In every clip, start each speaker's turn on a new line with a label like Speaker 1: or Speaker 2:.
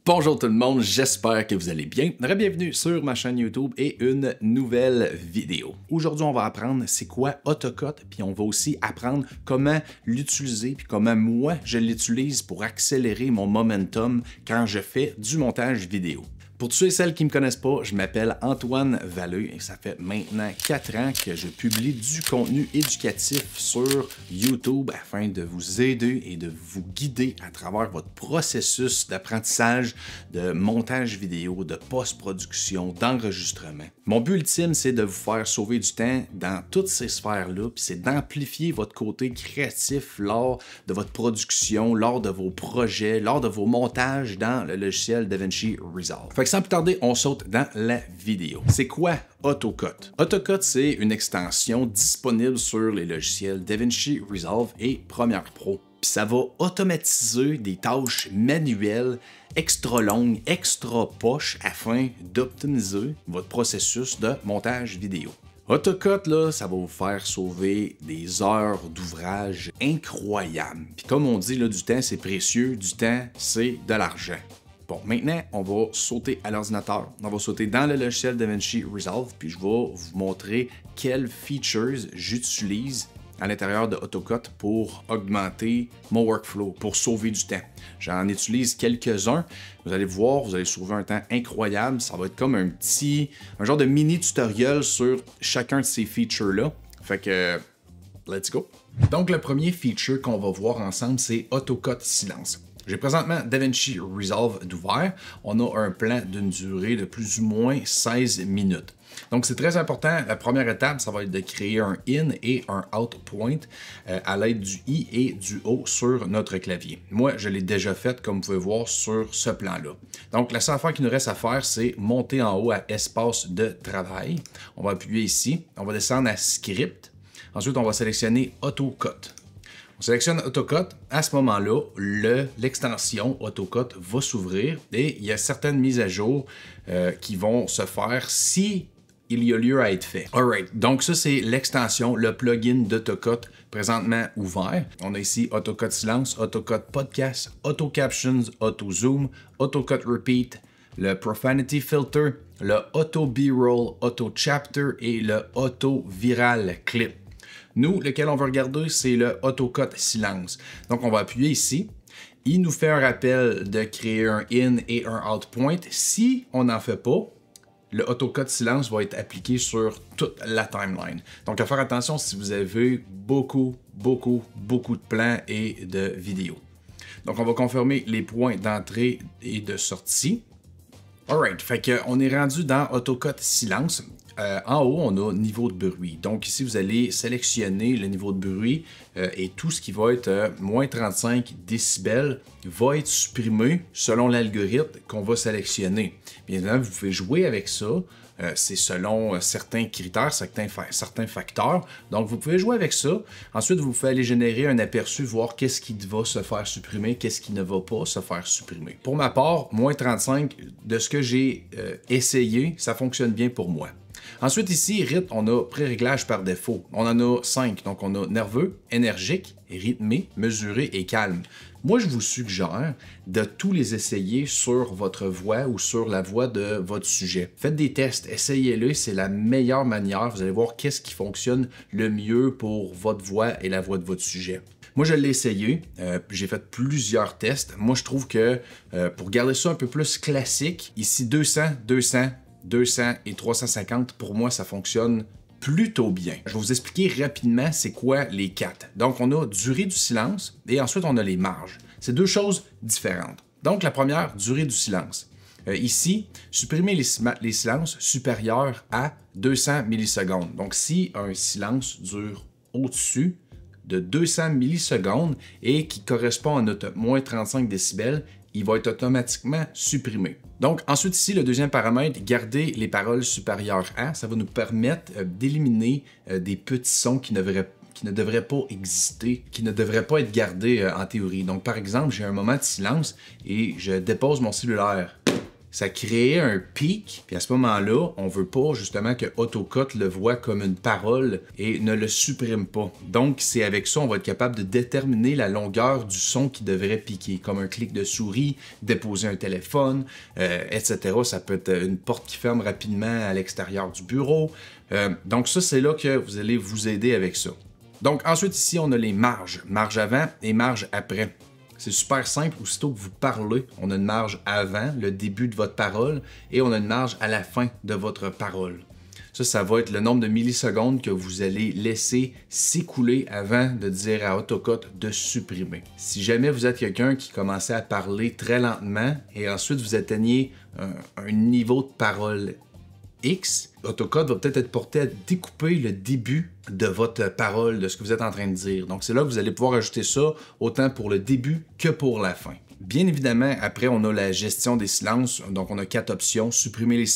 Speaker 1: Bonjour tout le monde, j'espère que vous allez bien. Bienvenue sur ma chaîne YouTube et une nouvelle vidéo. Aujourd'hui, on va apprendre c'est quoi AutoCut, puis on va aussi apprendre comment l'utiliser, puis comment moi je l'utilise pour accélérer mon momentum quand je fais du montage vidéo. Pour tous ceux et celles qui ne me connaissent pas, je m'appelle Antoine Valleux et ça fait maintenant 4 ans que je publie du contenu éducatif sur YouTube afin de vous aider et de vous guider à travers votre processus d'apprentissage, de montage vidéo, de post-production, d'enregistrement. Mon but ultime, c'est de vous faire sauver du temps dans toutes ces sphères-là, puis c'est d'amplifier votre côté créatif lors de votre production, lors de vos projets, lors de vos montages dans le logiciel DaVinci Resolve. Fait que sans plus tarder, on saute dans la vidéo. C'est quoi AutoCut? AutoCut, c'est une extension disponible sur les logiciels DaVinci Resolve et Premiere Pro. Puis ça va automatiser des tâches manuelles extra longues, extra poches afin d'optimiser votre processus de montage vidéo. AutoCut, là, ça va vous faire sauver des heures d'ouvrage incroyables. Puis comme on dit, là, du temps, c'est précieux, du temps, c'est de l'argent. Bon, maintenant, on va sauter à l'ordinateur. On va sauter dans le logiciel DaVinci Resolve, puis je vais vous montrer quelles features j'utilise à l'intérieur de AutoCut pour augmenter mon workflow, pour sauver du temps. J'en utilise quelques-uns. Vous allez voir, vous allez sauver un temps incroyable. Ça va être comme un genre de mini tutoriel sur chacun de ces features-là. Fait que, let's go! Donc, le premier feature qu'on va voir ensemble, c'est AutoCut Silence. J'ai présentement DaVinci Resolve d'ouvert. On a un plan d'une durée de plus ou moins 16 minutes. Donc, c'est très important. La première étape, ça va être de créer un in et un out point à l'aide du i et du o sur notre clavier. Moi, je l'ai déjà fait, comme vous pouvez voir, sur ce plan-là. Donc, la seule affaire qu'il nous reste à faire, c'est monter en haut à espace de travail. On va appuyer ici. On va descendre à script. Ensuite, on va sélectionner AutoCut. On sélectionne AutoCut. À ce moment-là, l'extension AutoCut va s'ouvrir et il y a certaines mises à jour qui vont se faire si il y a lieu à être fait. Alright, donc ça c'est l'extension, le plugin d'AutoCut présentement ouvert. On a ici AutoCut Silence, AutoCut Podcast, AutoCaptions, AutoZoom, AutoCut Repeat, le Profanity Filter, le Auto B-Roll, Auto Chapter et le Auto Viral Clip. Nous, lequel on va regarder, c'est le AutoCut Silence. Donc, on va appuyer ici. Il nous fait un rappel de créer un in et un out point. Si on n'en fait pas, le AutoCut Silence va être appliqué sur toute la timeline. Donc, à faire attention si vous avez beaucoup de plans et de vidéos. Donc, on va confirmer les points d'entrée et de sortie. Alright, fait qu'on est rendu dans AutoCut Silence. En haut, on a niveau de bruit. Donc ici, vous allez sélectionner le niveau de bruit et tout ce qui va être moins 35 décibels va être supprimé selon l'algorithme qu'on va sélectionner. Bien évidemment, vous pouvez jouer avec ça. C'est selon certains critères, certains facteurs. Donc, vous pouvez jouer avec ça. Ensuite, vous pouvez aller générer un aperçu, voir qu'est-ce qui va se faire supprimer, qu'est-ce qui ne va pas se faire supprimer. Pour ma part, moins 35, de ce que j'ai essayé, ça fonctionne bien pour moi. Ensuite, ici, rythme, on a pré-réglage par défaut. On en a 5. Donc, on a nerveux, énergique, rythmé, mesuré et calme. Moi, je vous suggère de tous les essayer sur votre voix ou sur la voix de votre sujet. Faites des tests, essayez-le, c'est la meilleure manière. Vous allez voir qu'est-ce qui fonctionne le mieux pour votre voix et la voix de votre sujet. Moi, je l'ai essayé, j'ai fait plusieurs tests. Moi, je trouve que pour garder ça un peu plus classique, ici 200, 200, 200 et 350, pour moi, ça fonctionne plutôt bien. Je vais vous expliquer rapidement c'est quoi les 4. Donc, on a durée du silence et ensuite, on a les marges. C'est deux choses différentes. Donc, la première, durée du silence. Ici, supprimer les silences supérieurs à 200 millisecondes. Donc, si un silence dure au-dessus de 200 millisecondes et qui correspond à notre moins 35 décibels, il va être automatiquement supprimé. Donc, ensuite ici, le deuxième paramètre, garder les paroles supérieures à, ça va nous permettre d'éliminer des petits sons qui ne devraient pas exister, qui ne devraient pas être gardés en théorie. Donc, par exemple, j'ai un moment de silence et je dépose mon cellulaire. ça créait un pic, puis à ce moment-là, on veut pas justement que AutoCut le voit comme une parole et ne le supprime pas. Donc, c'est avec ça, on va être capable de déterminer la longueur du son qui devrait piquer, comme un clic de souris, déposer un téléphone, etc. Ça peut être une porte qui ferme rapidement à l'extérieur du bureau. Donc ça, c'est là que vous allez vous aider avec ça. Donc ensuite, ici, on a les marges. Marge avant et marge après. C'est super simple, aussitôt que vous parlez, on a une marge avant, le début de votre parole, et on a une marge à la fin de votre parole. Ça va être le nombre de millisecondes que vous allez laisser s'écouler avant de dire à AutoCut de supprimer. Si jamais vous êtes quelqu'un qui commençait à parler très lentement et ensuite vous atteignez un niveau de parole X, AutoCut va peut-être être porté à découper le début de votre parole, de ce que vous êtes en train de dire. Donc c'est là que vous allez pouvoir ajouter ça autant pour le début que pour la fin. Bien évidemment, après, on a la gestion des silences. Donc, on a 4 options. Supprimer les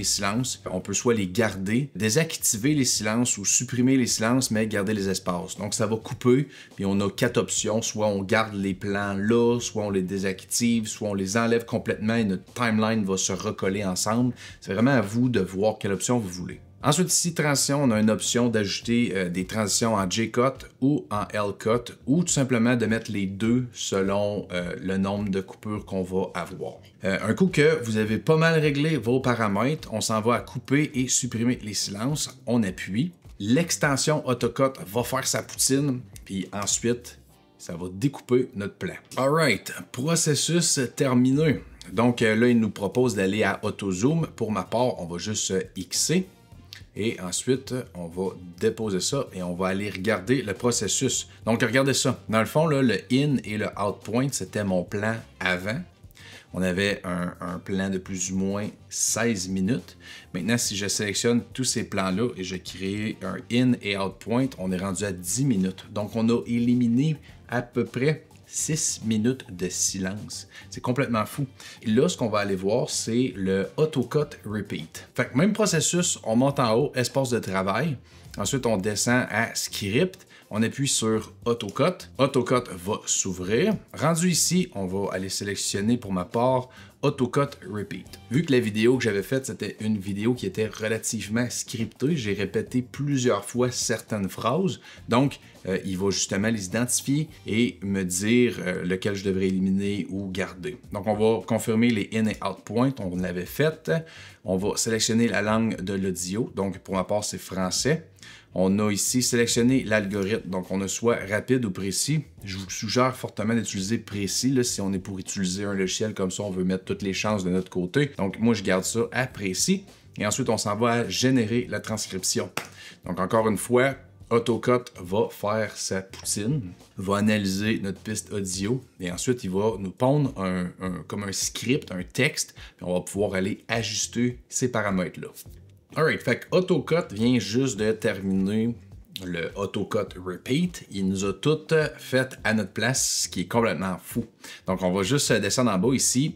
Speaker 1: silences. On peut soit les garder, désactiver les silences ou supprimer les silences, mais garder les espaces. Donc, ça va couper. Puis, on a 4 options. Soit on garde les plans là, soit on les désactive, soit on les enlève complètement et notre timeline va se recoller ensemble. C'est vraiment à vous de voir quelle option vous voulez. Ensuite, ici, transition, on a une option d'ajouter des transitions en J-Cut ou en L-Cut ou tout simplement de mettre les deux selon le nombre de coupures qu'on va avoir. Un coup que vous avez pas mal réglé vos paramètres, on s'en va à couper et supprimer les silences. On appuie. L'extension AutoCut va faire sa poutine, puis ensuite, ça va découper notre plan. Alright, processus terminé. Donc là, il nous propose d'aller à AutoZoom. Pour ma part, on va juste Xer. Et ensuite, on va déposer ça et on va aller regarder le processus. Donc, regardez ça. Dans le fond, là, le in et le out point, c'était mon plan avant. On avait un plan de plus ou moins 16 minutes. Maintenant, si je sélectionne tous ces plans-là et je crée un in et out point, on est rendu à 10 minutes. Donc, on a éliminé à peu près 6 minutes de silence. C'est complètement fou. Et là, ce qu'on va aller voir, c'est le AutoCut Repeat. Fait que même processus, on monte en haut, espace de travail. Ensuite, on descend à Script. On appuie sur AutoCut. AutoCut va s'ouvrir. Rendu ici, on va aller sélectionner pour ma part AutoCut Repeat. Vu que la vidéo que j'avais faite, c'était une vidéo qui était relativement scriptée, j'ai répété plusieurs fois certaines phrases. Donc, il va justement les identifier et me dire lequel je devrais éliminer ou garder. Donc, on va confirmer les in et out points. On l'avait fait. On va sélectionner la langue de l'audio. Donc, pour ma part, c'est français. On a ici sélectionné l'algorithme, donc on a soit rapide ou précis. Je vous suggère fortement d'utiliser précis, là, si on est pour utiliser un logiciel comme ça, on veut mettre toutes les chances de notre côté. Donc moi, je garde ça à précis. Et ensuite, on s'en va à générer la transcription. Donc encore une fois, AutoCut va faire sa poutine, va analyser notre piste audio et ensuite, il va nous pondre comme un script, un texte, puis on va pouvoir aller ajuster ces paramètres-là. Alright, fait que AutoCut vient juste de terminer le AutoCut Repeat. Il nous a tout fait à notre place, ce qui est complètement fou. Donc, on va juste descendre en bas ici,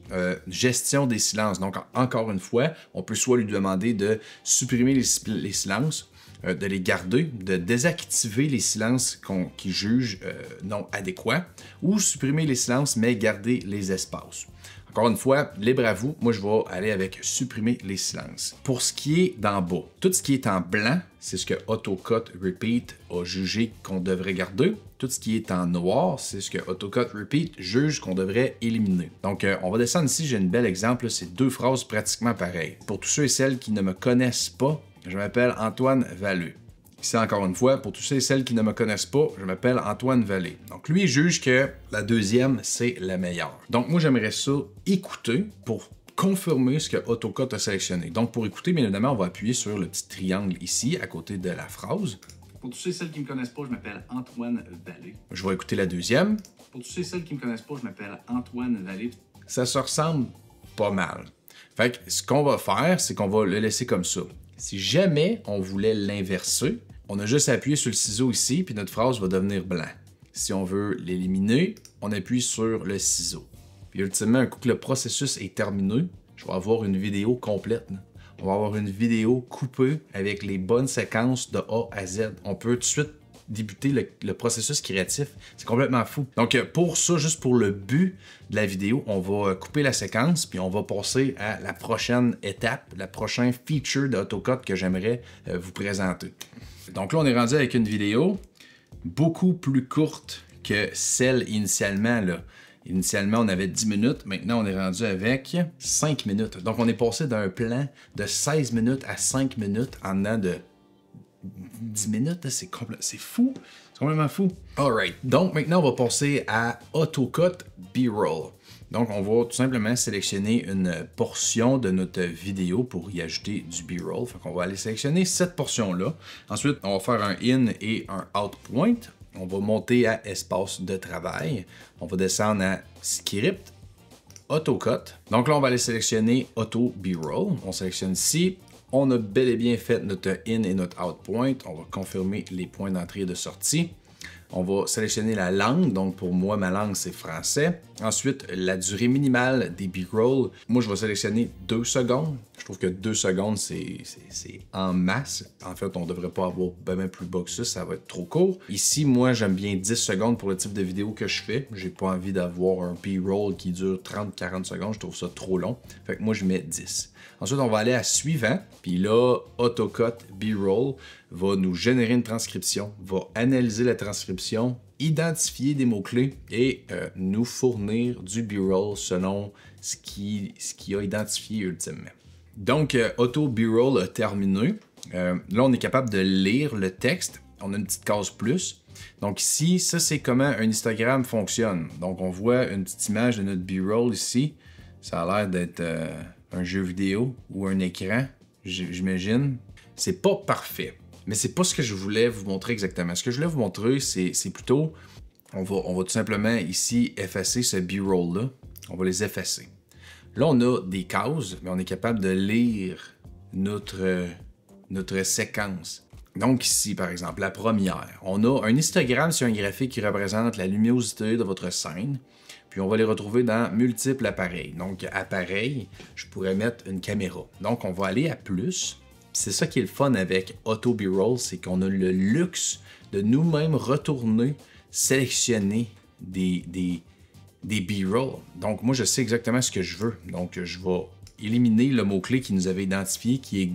Speaker 1: gestion des silences. Donc, encore une fois, on peut soit lui demander de supprimer les silences, de les garder, de désactiver les silences qu'il juge non adéquats, ou supprimer les silences, mais garder les espaces. Encore une fois, libre à vous. Moi, je vais aller avec supprimer les silences. Pour ce qui est d'en bas, tout ce qui est en blanc, c'est ce que AutoCut Repeat a jugé qu'on devrait garder. Tout ce qui est en noir, c'est ce que AutoCut Repeat juge qu'on devrait éliminer. Donc, on va descendre ici. J'ai un bel exemple. C'est deux phrases pratiquement pareilles. Pour tous ceux et celles qui ne me connaissent pas, je m'appelle Antoine Vallée. Ici, encore une fois, pour tous ceux et celles qui ne me connaissent pas, je m'appelle Antoine Vallée. Donc, lui, il juge que la deuxième, c'est la meilleure. Donc, moi, j'aimerais ça écouter pour confirmer ce que AutoCut a sélectionné. Donc, pour écouter, bien évidemment, on va appuyer sur le petit triangle ici, à côté de la phrase.
Speaker 2: Pour tous ceux et celles qui ne me connaissent pas, je m'appelle Antoine Vallée.
Speaker 1: Je vais écouter la deuxième.
Speaker 2: Pour tous ceux et celles qui ne me connaissent pas, je m'appelle Antoine Vallée.
Speaker 1: Ça se ressemble pas mal. Fait que ce qu'on va faire, c'est qu'on va le laisser comme ça. Si jamais on voulait l'inverser, on a juste à appuyer sur le ciseau ici, puis notre phrase va devenir blanc. Si on veut l'éliminer, on appuie sur le ciseau. Puis ultimement, un coup que le processus est terminé, je vais avoir une vidéo complète. On va avoir une vidéo coupée avec les bonnes séquences de A à Z. On peut tout de suite débuter le processus créatif. C'est complètement fou. Donc pour ça, juste pour le but de la vidéo, on va couper la séquence puis on va passer à la prochaine étape, la prochaine feature d'AutoCut que j'aimerais vous présenter. Donc là, on est rendu avec une vidéo beaucoup plus courte que celle initialement, là. Initialement, on avait 10 minutes. Maintenant, on est rendu avec 5 minutes. Donc, on est passé d'un plan de 16 minutes à 5 minutes en dedans de 10 minutes. C'est fou. C'est complètement fou. Alright. Donc, maintenant, on va passer à AutoCut B-Roll. Donc, on va tout simplement sélectionner une portion de notre vidéo pour y ajouter du B-Roll. Fait qu'on va aller sélectionner cette portion-là. Ensuite, on va faire un in et un out point. On va monter à espace de travail. On va descendre à script, AutoCut. Donc là, on va aller sélectionner Auto B-Roll. On sélectionne ici. On a bel et bien fait notre in et notre out point. On va confirmer les points d'entrée et de sortie. On va sélectionner la langue. Donc pour moi, ma langue, c'est français. Ensuite, la durée minimale des B-Roll. Moi, je vais sélectionner 2 secondes. Je trouve que 2 secondes, c'est en masse. En fait, on ne devrait pas avoir bien plus bas que ça va être trop court. Ici, moi, j'aime bien 10 secondes pour le type de vidéo que je fais. J'ai pas envie d'avoir un B-Roll qui dure 30-40 secondes. Je trouve ça trop long. Fait que moi, je mets 10. Ensuite, on va aller à suivant. Puis là, AutoCut B-Roll va nous générer une transcription, va analyser la transcription, identifier des mots-clés et nous fournir du B-Roll selon ce qu'il a identifié ultimement. Donc, Auto B-Roll a terminé. Là, on est capable de lire le texte. On a une petite case plus. Donc ici, ça, c'est comment un histogramme fonctionne. Donc, on voit une petite image de notre B-Roll ici. Ça a l'air d'être un jeu vidéo ou un écran, j'imagine. C'est pas parfait, mais c'est pas ce que je voulais vous montrer exactement. Ce que je voulais vous montrer, c'est plutôt... On va tout simplement ici effacer ce B-Roll-là. On va les effacer. Là, on a des cases, mais on est capable de lire notre séquence. Donc ici, par exemple, la première. On a un histogramme sur un graphique qui représente la luminosité de votre scène. Puis on va les retrouver dans multiples appareils. Donc appareil, je pourrais mettre une caméra. Donc on va aller à plus. C'est ça qui est le fun avec Auto B-Roll, c'est qu'on a le luxe de nous-mêmes retourner, sélectionner des B-Roll. Donc moi je sais exactement ce que je veux. Donc je vais éliminer le mot-clé qui nous avait identifié qui est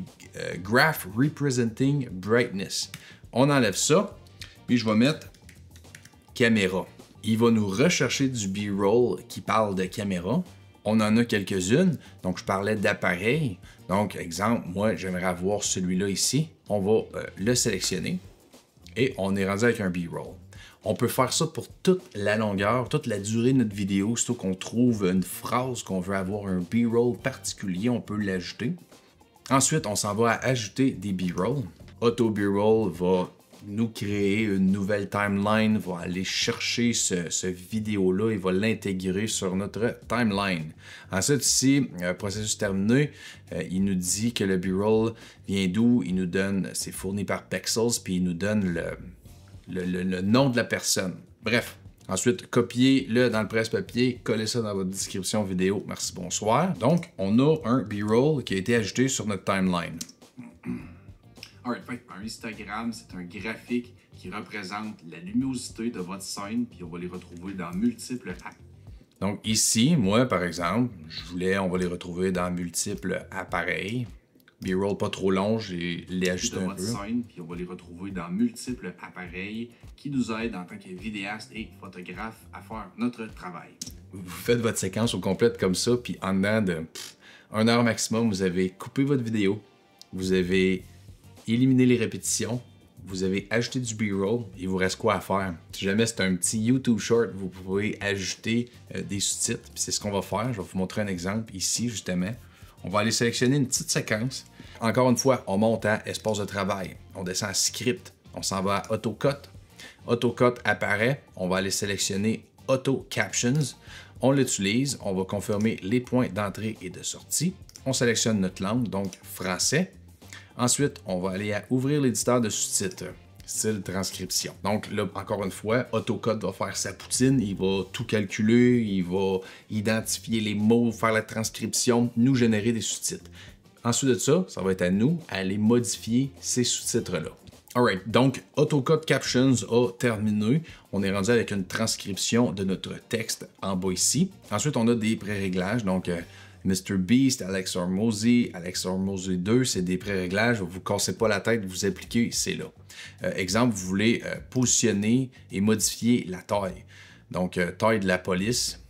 Speaker 1: Graph Representing Brightness. On enlève ça, puis je vais mettre caméra. Il va nous rechercher du B-Roll qui parle de caméra. On en a quelques-unes. Donc, je parlais d'appareil. Donc, exemple, moi, j'aimerais avoir celui-là ici. On va le sélectionner. Et on est rendu avec un B-Roll. On peut faire ça pour toute la longueur, toute la durée de notre vidéo. Surtout qu'on trouve une phrase qu'on veut avoir un B-Roll particulier, on peut l'ajouter. Ensuite, on s'en va à ajouter des B-Roll. Auto B-Roll va nous créer une nouvelle timeline, va aller chercher ce vidéo-là et va l'intégrer sur notre timeline. Ensuite, ici, processus terminé, il nous dit que le B-Roll vient d'où, il nous donne, c'est fourni par Pexels, puis il nous donne le nom de la personne. Bref, ensuite, copiez-le dans le presse-papier, collez ça dans votre description vidéo, merci, bonsoir. Donc, on a un B-Roll qui a été ajouté sur notre timeline.
Speaker 2: Alright, un histogramme, c'est un graphique qui représente la luminosité de votre scène, puis on va les retrouver dans multiples appareils.
Speaker 1: Donc ici, moi par exemple, on va les retrouver dans multiples appareils. B-Roll pas trop long, j'ai les ajusté un peu.
Speaker 2: Scène, puis on va les retrouver dans multiples appareils qui nous aident en tant que vidéaste et photographe à faire notre travail.
Speaker 1: Vous faites votre séquence au complet comme ça, puis en dedans de 1 heure maximum, vous avez coupé votre vidéo, vous avez éliminé les répétitions, vous avez ajouté du B-Roll, il vous reste quoi à faire? Si jamais c'est un petit YouTube Short, vous pouvez ajouter des sous-titres, puis c'est ce qu'on va faire. Je vais vous montrer un exemple ici, justement. On va aller sélectionner une petite séquence. Encore une fois, on monte à espace de travail, on descend à script, on s'en va à AutoCut. AutoCut apparaît, on va aller sélectionner Auto Captions. On l'utilise, on va confirmer les points d'entrée et de sortie. On sélectionne notre langue, donc français. Ensuite, on va aller à ouvrir l'éditeur de sous-titres, style transcription. Donc là, encore une fois, AutoCut va faire sa poutine, il va tout calculer, il va identifier les mots, faire la transcription, nous générer des sous-titres. Ensuite de ça, ça va être à nous à aller modifier ces sous-titres-là. Alright, donc AutoCut Captions a terminé. On est rendu avec une transcription de notre texte en bas ici. Ensuite, on a des pré-réglages, donc MrBeast, Alex Hormozy 2, c'est des pré-réglages. Vous ne vous cassez pas la tête, vous appliquez, c'est là. Exemple, vous voulez positionner et modifier la taille. Donc, taille de la police.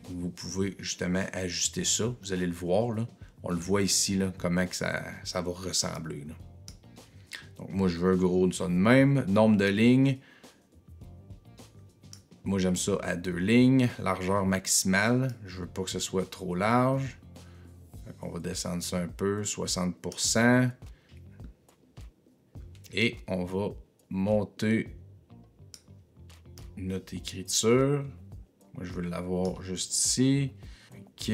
Speaker 1: Vous pouvez justement ajuster ça. Vous allez le voir, là. On le voit ici, là, comment que ça va ressembler, là. Donc, moi, je veux gros de ça de même. Nombre de lignes. Moi, j'aime ça à 2 lignes. Largeur maximale. Je veux pas que ce soit trop large. On va descendre ça un peu. 60%. Et on va monter notre écriture. Moi, je veux l'avoir juste ici. OK.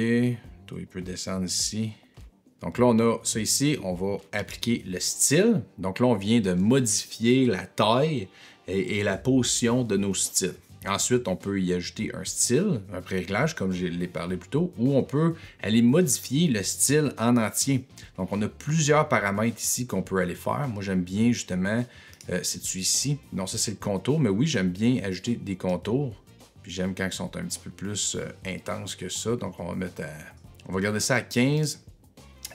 Speaker 1: Toi, il peut descendre ici. Donc là, on a ça ici, on va appliquer le style. Donc là, on vient de modifier la taille et la position de nos styles. Ensuite, on peut y ajouter un style, un pré-réglage, comme je l'ai parlé plus tôt, ou on peut aller modifier le style en entier. Donc, on a plusieurs paramètres ici qu'on peut aller faire. Moi, j'aime bien justement, c'est-tu ici? Non, ça, c'est le contour, mais oui, j'aime bien ajouter des contours. Puis j'aime quand ils sont un petit peu plus intenses que ça. Donc, on va garder ça à 15.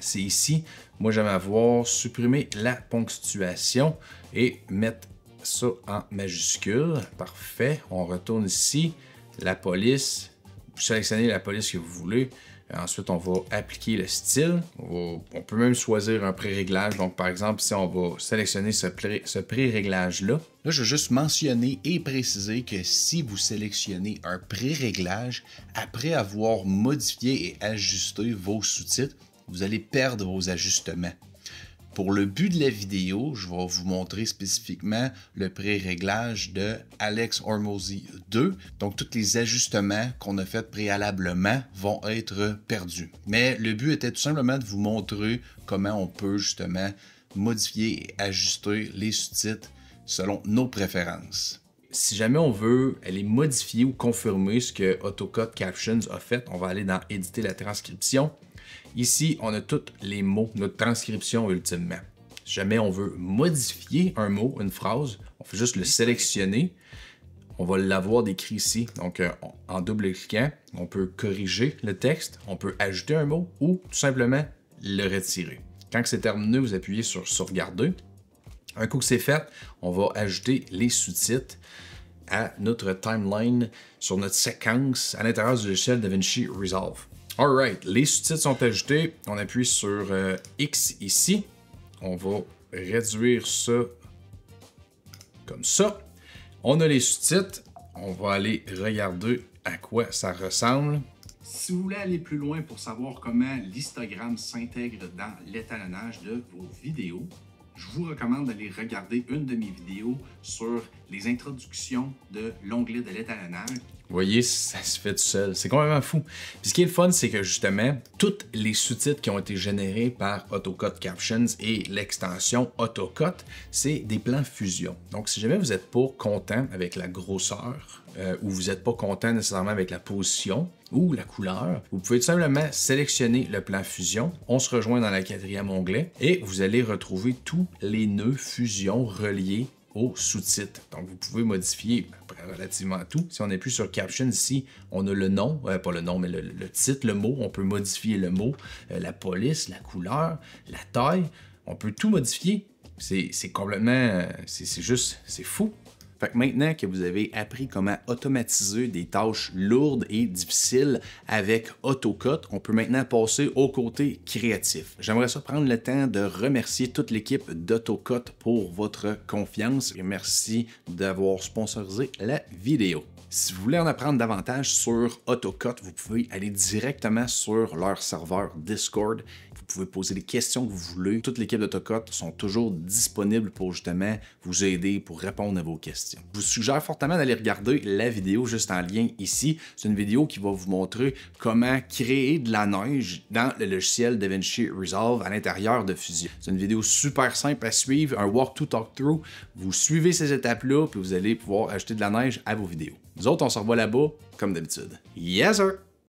Speaker 1: C'est ici. Moi, j'aime avoir supprimer la ponctuation et mettre ça en majuscule. Parfait. On retourne ici. La police. Vous sélectionnez la police que vous voulez. Ensuite, on va appliquer le style. On peut même choisir un pré-réglage. Donc, par exemple, ici, on va sélectionner ce pré-réglage-là. Là, je veux juste mentionner et préciser que si vous sélectionnez un pré-réglage, après avoir modifié et ajusté vos sous-titres, vous allez perdre vos ajustements. Pour le but de la vidéo, je vais vous montrer spécifiquement le pré-réglage de Alex Hormozy 2. Donc, tous les ajustements qu'on a fait préalablement vont être perdus. Mais le but était tout simplement de vous montrer comment on peut justement modifier et ajuster les sous-titres selon nos préférences. Si jamais on veut aller modifier ou confirmer ce que AutoCut Captions a fait, on va aller dans éditer la transcription. Ici, on a tous les mots, notre transcription ultimement. Si jamais on veut modifier un mot, une phrase, on fait juste le sélectionner. On va l'avoir décrit ici. Donc, en double-cliquant, on peut corriger le texte, on peut ajouter un mot ou tout simplement le retirer. Quand c'est terminé, vous appuyez sur sauvegarder. Un coup que c'est fait, on va ajouter les sous-titres à notre timeline sur notre séquence à l'intérieur du logiciel DaVinci Resolve. Alright, les sous-titres sont ajoutés. On appuie sur X ici. On va réduire ça comme ça. On a les sous-titres. On va aller regarder à quoi ça ressemble.
Speaker 2: Si vous voulez aller plus loin pour savoir comment l'histogramme s'intègre dans l'étalonnage de vos vidéos, je vous recommande d'aller regarder une de mes vidéos sur les introductions de l'onglet de l'étalonnage.
Speaker 1: Vous voyez, ça se fait tout seul. C'est complètement fou. Puis ce qui est le fun, c'est que justement, tous les sous-titres qui ont été générés par AutoCut Captions et l'extension AutoCut, c'est des plans fusion. Donc, si jamais vous n'êtes pas content avec la grosseur ou vous n'êtes pas content nécessairement avec la position ou la couleur, vous pouvez tout simplement sélectionner le plan fusion. On se rejoint dans le 4e onglet et vous allez retrouver tous les nœuds fusion reliés aux sous-titres. Donc, vous pouvez modifier relativement tout. Si on appuie sur Caption ici, on a le nom, pas le nom, mais le titre, le mot. On peut modifier le mot, la police, la couleur, la taille. On peut tout modifier. C'est complètement... c'est fou. Fait que maintenant que vous avez appris comment automatiser des tâches lourdes et difficiles avec AutoCut, on peut maintenant passer au côté créatif. J'aimerais ça prendre le temps de remercier toute l'équipe d'AutoCut pour votre confiance et merci d'avoir sponsorisé la vidéo. Si vous voulez en apprendre davantage sur AutoCut, vous pouvez aller directement sur leur serveur Discord. Vous pouvez poser les questions que vous voulez. Toute l'équipe d'AutoCut sont toujours disponibles pour justement vous aider, pour répondre à vos questions. Je vous suggère fortement d'aller regarder la vidéo juste en lien ici. C'est une vidéo qui va vous montrer comment créer de la neige dans le logiciel DaVinci Resolve à l'intérieur de Fusion. C'est une vidéo super simple à suivre, un walk-to talk-through. Vous suivez ces étapes-là, puis vous allez pouvoir ajouter de la neige à vos vidéos. Nous autres, on se revoit là-bas, comme d'habitude. Yes, sir!